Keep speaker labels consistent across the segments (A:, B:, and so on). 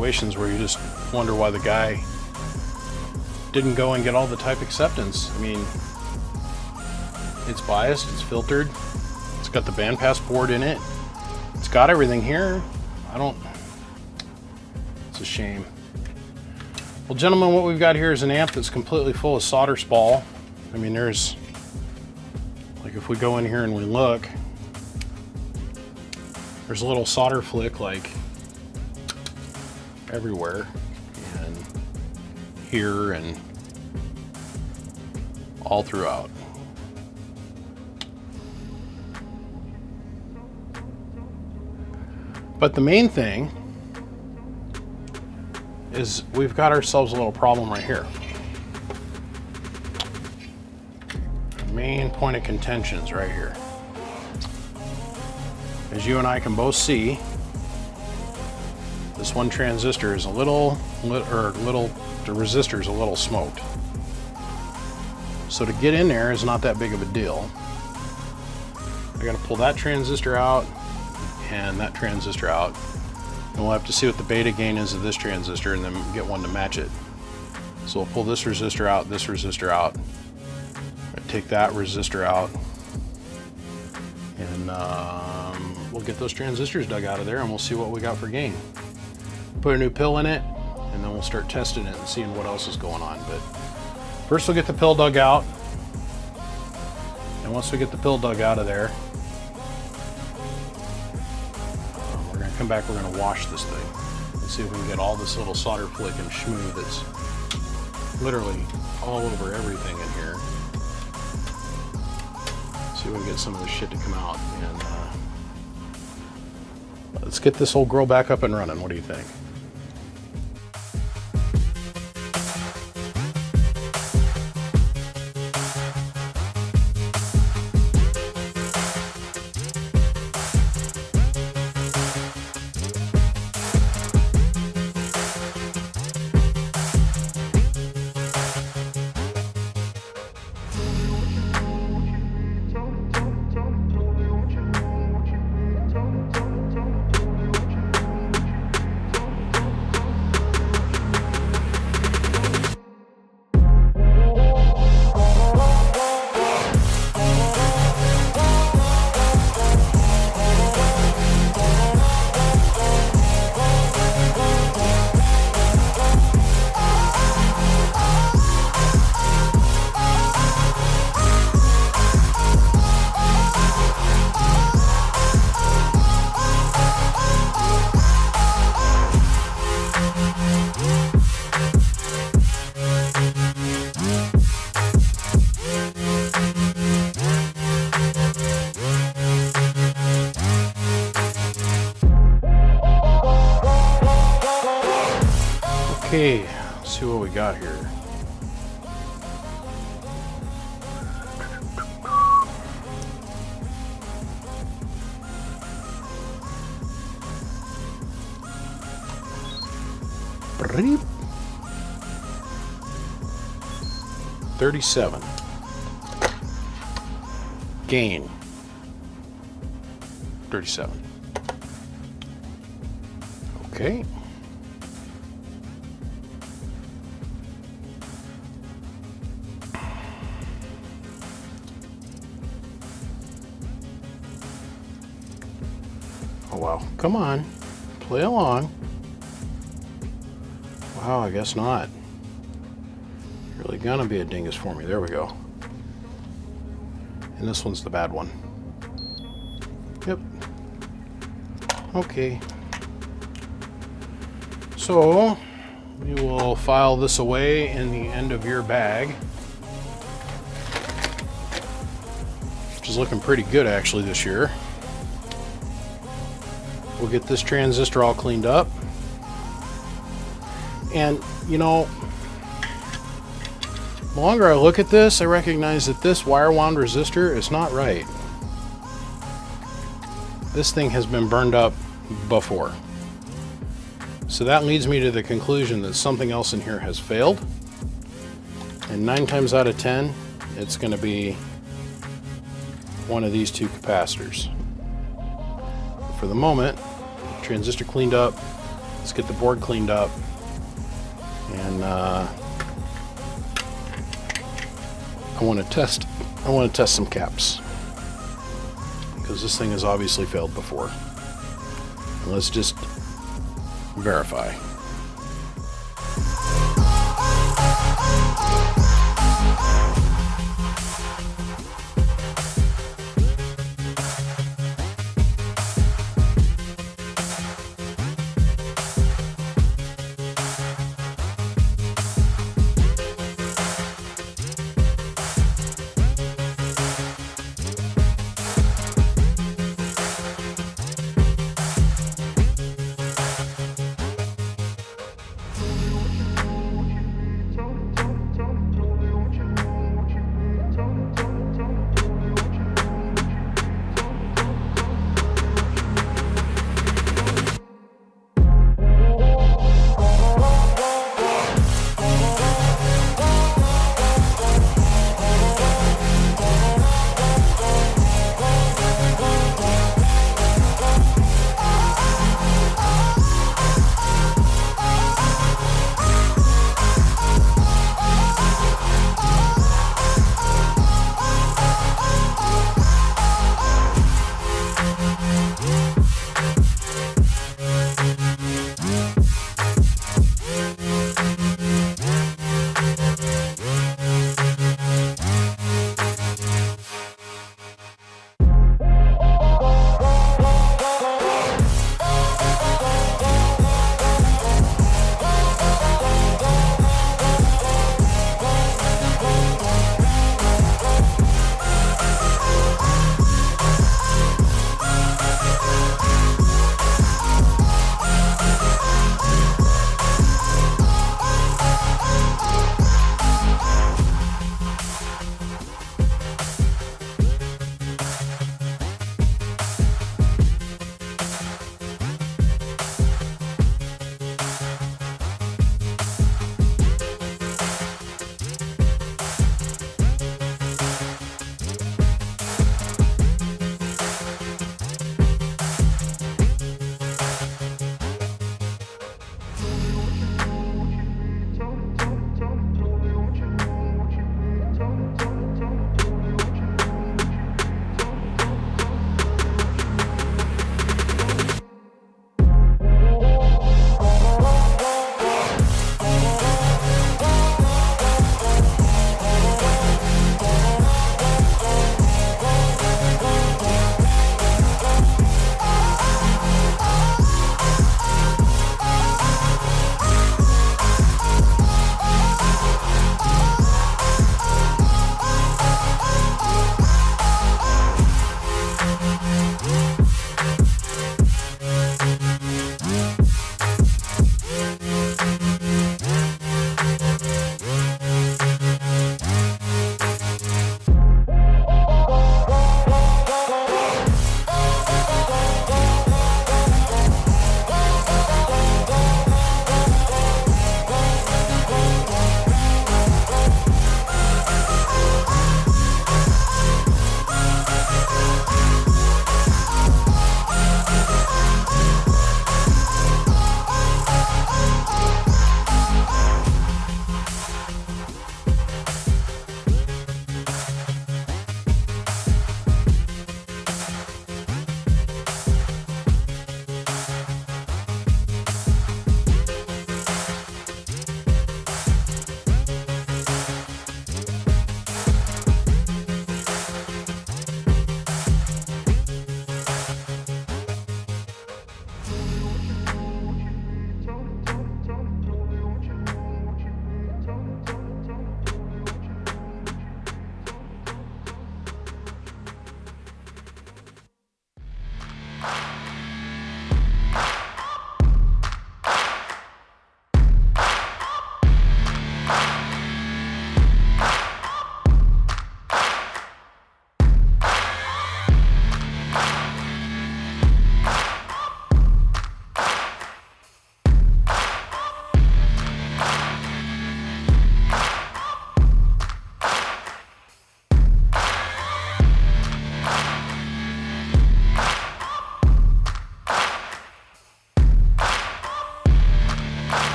A: situations where you just wonder why the guy didn't go and get all the type acceptance. I mean, it's biased, it's filtered, it's got the bandpass board in it, it's got everything here. It's a shame. Well, gentlemen, what we've got here is an amp that's completely full of solder spall. I mean, there's, like, if we go in here and we look, there's a little solder flick like everywhere, and here and all throughout. But the main thing is we've got ourselves a little problem right here. The main point of contention is right here. As you and I can both see, this one transistor is the resistor is a little smoked. So to get in there is not that big of a deal. I gotta pull that transistor out and that transistor out. And we'll have to see what the beta gain is of this transistor and then get one to match it. So we'll pull this resistor out, take that resistor out, and we'll get those transistors dug out of there and we'll see what we got for gain. Put a new pill in it and then we'll start testing it and seeing what else is going on. But first we'll get the pill dug out, and once we get the pill dug out of there, we're going to come back, we're going to wash this thing and see if we can get all this little solder flick and schmoo that's literally all over everything in here. See if we can get some of this shit to come out, and let's get this old girl back up and running. What do you think? Okay, let's see what we got here. Beep. 37. Gain. 37. Okay. Oh wow, come on, play along. Wow, I guess not. Really gonna be a dingus for me. There we go. And this one's the bad one. Yep. Okay. So we will file this away in the end of your bag, which is looking pretty good actually this year. We'll get this transistor all cleaned up. And, you know, the longer I look at this, I recognize that this wire wound resistor is not right. This thing has been burned up before. So that leads me to the conclusion that something else in here has failed. And 9 times out of 10, it's going to be one of these two capacitors. For the moment, transistor cleaned up, Let's get the board cleaned up, and I want to test some caps, because this thing has obviously failed before. Let's just verify.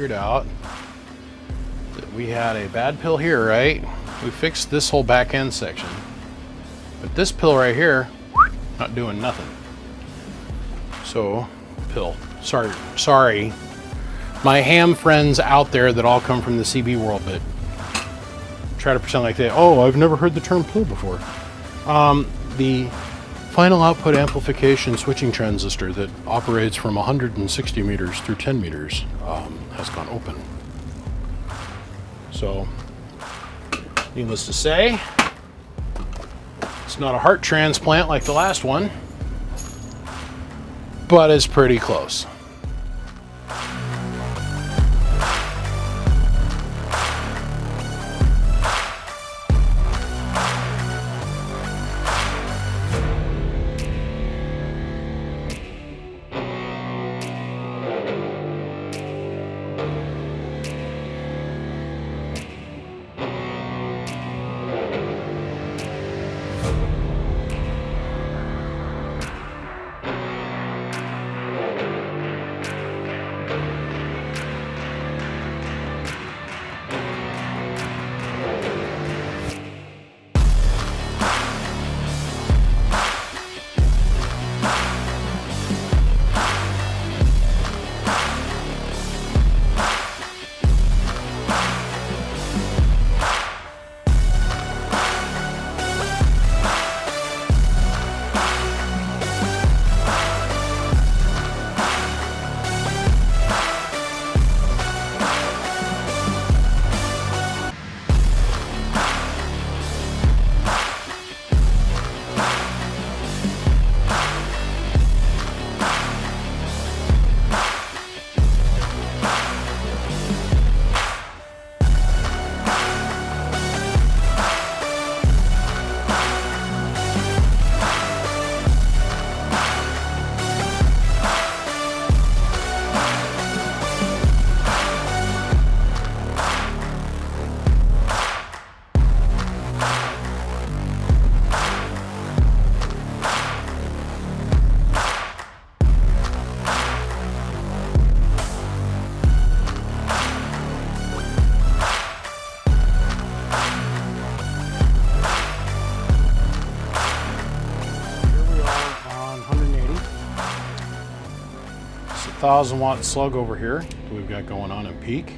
A: figured out that we had a bad pill here, right? We fixed this whole back end section. But this pill right here, not doing nothing. So, pill. Sorry. My ham friends out there that all come from the CB world, but try to pretend like I've never heard the term pill before. The final output amplification switching transistor that operates from 160 meters through 10 meters has gone open. So, needless to say, it's not a heart transplant like the last one, but it's pretty close. It's a 1,000-watt slug over here that we've got going on in peak.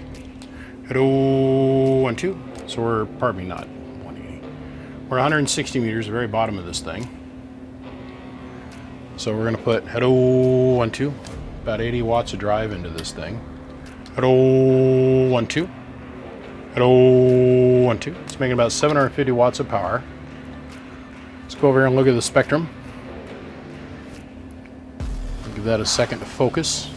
A: Hello, 1, 2. So we're, pardon me, not 180. We're 160 meters, the very bottom of this thing. So we're going to put hello, 1, 2, about 80 watts of drive into this thing. Hello, 1, 2. Hello, 1, 2. It's making about 750 watts of power. Let's go over here and look at the spectrum. Give that a second to focus.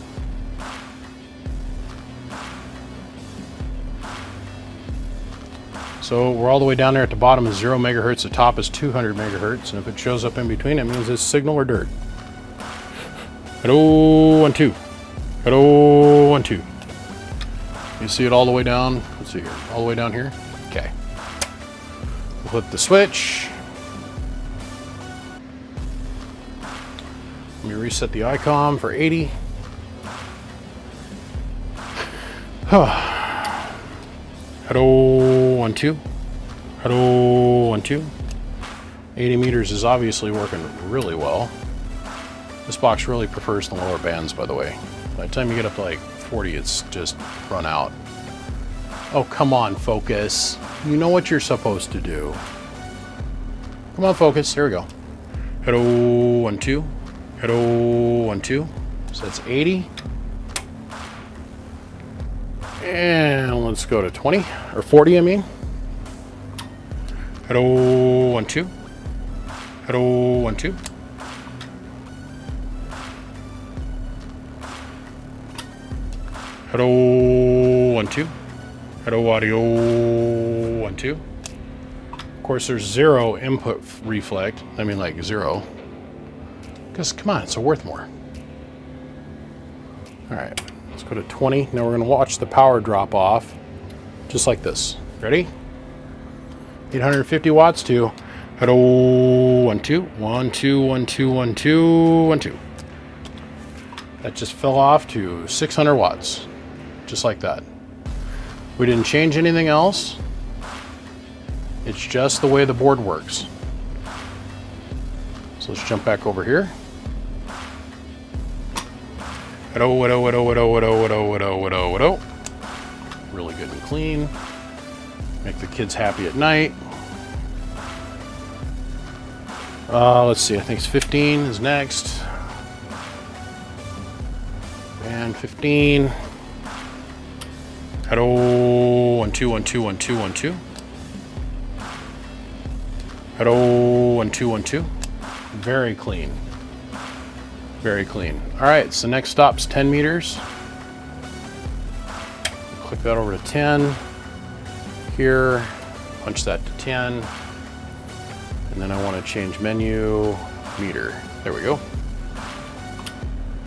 A: So we're all the way down there at the bottom is 0 megahertz, the top is 200 megahertz, and if it shows up in between, it means it's signal or dirt. Hello, 1, 2. Hello, 1, 2. You see it all the way down? Let's see here. All the way down here? Okay. We'll flip the switch. Let me reset the ICOM for 80. Hello, 1, 2. Hello, 1, 2. 80 meters is obviously working really well. This box really prefers the lower bands, by the way. By the time you get up to like 40, it's just run out. Oh, come on, focus. You know what you're supposed to do. Come on, focus. Here we go. Hello, 1, 2. Hello, 1, 2. So that's 80. And let's go to 20, or 40, I mean. Hello, 1, 2. Hello, 1, 2. Hello, 1, 2. Hello, audio, 1, 2. Of course, there's 0 input reflect. I mean, like 0. Because, come on, it's a Worthmore. All right, let's go to 20. Now we're going to watch the power drop off, just like this. Ready? 850 watts to hello, 1, 2. 1, 2, 1, 2, 1, 2, 1, 2. That just fell off to 600 watts. just like that. We didn't change anything else. It's just the way the board works. So let's jump back over here. Really good and clean. Make the kids happy at night. Let's see, I think it's 15 is next. And 15. Hello, 1, 2, 1, 2, 1, 2, 1, 2. Hello, 1, 2, 1, 2. Very clean. Very clean. All right, so next stop's 10 meters. Click that over to 10. Here, punch that to 10. And then I want to change menu, meter. There we go.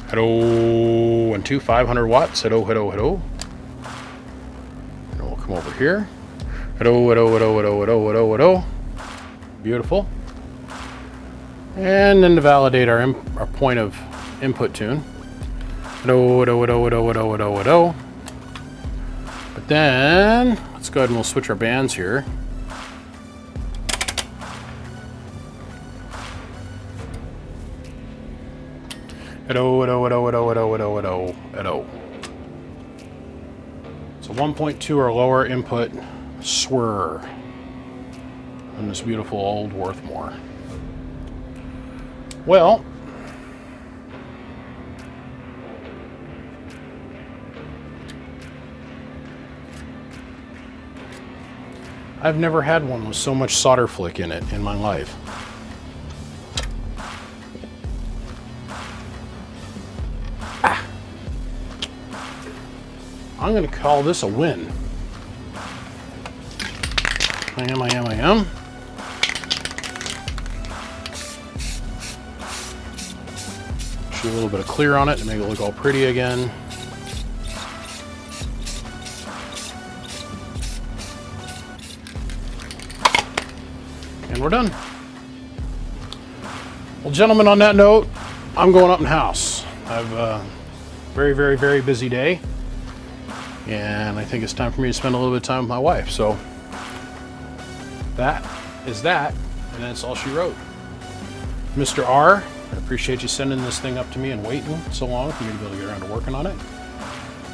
A: Hello, 1, 2, 500 watts. Hello, hello, hello. And we'll come over here. Hello, hello, hello, hello, hello, hello, hello. Beautiful. And then to validate our point of input tune. Hello, hello, hello, hello, hello, hello, hello. But then, let's go ahead and we'll switch our bands here. Hello, hello, hello, hello, hello, hello, hello, hello. So 1.2 or lower input swirr on this beautiful old Worthmore. Well, I've never had one with so much solder flick in it in my life. I'm going to call this a win. I am. Shoot a little bit of clear on it to make it look all pretty again. And we're done. Well, gentlemen, on that note, I'm going up in house. I've a very, very, very busy day. And I think it's time for me to spend a little bit of time with my wife. So that is that. And that's all she wrote. Mr. R, I appreciate you sending this thing up to me and waiting so long for me to be able to get around to working on it.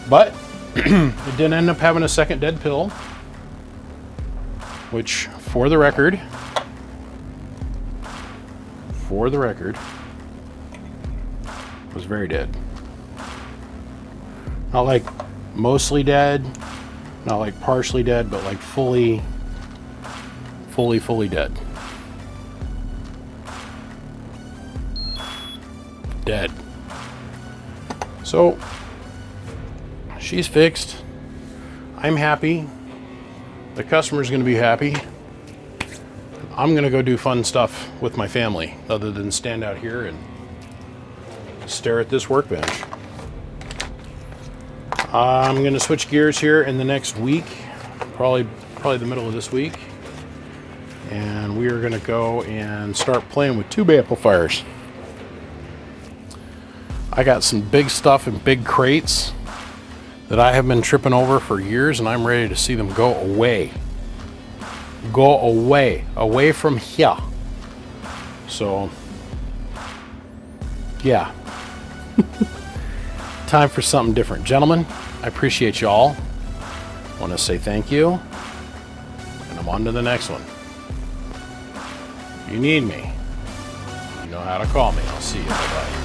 A: But it did end up having a second dead pill, which, for the record, was very dead. Not like mostly dead, not like partially dead, but like fully dead. Dead. So she's fixed. I'm happy. The customer's going to be happy. I'm going to go do fun stuff with my family other than stand out here and stare at this workbench. I'm going to switch gears here in the next week, probably the middle of this week, and we are going to go and start playing with tube amplifiers. I got some big stuff in big crates that I have been tripping over for years, and I'm ready to see them go away. Go away from here. So, yeah. Time for something different. Gentlemen, I appreciate you all. I want to say thank you. And I'm on to the next one. If you need me, you know how to call me. I'll see you. Bye-bye.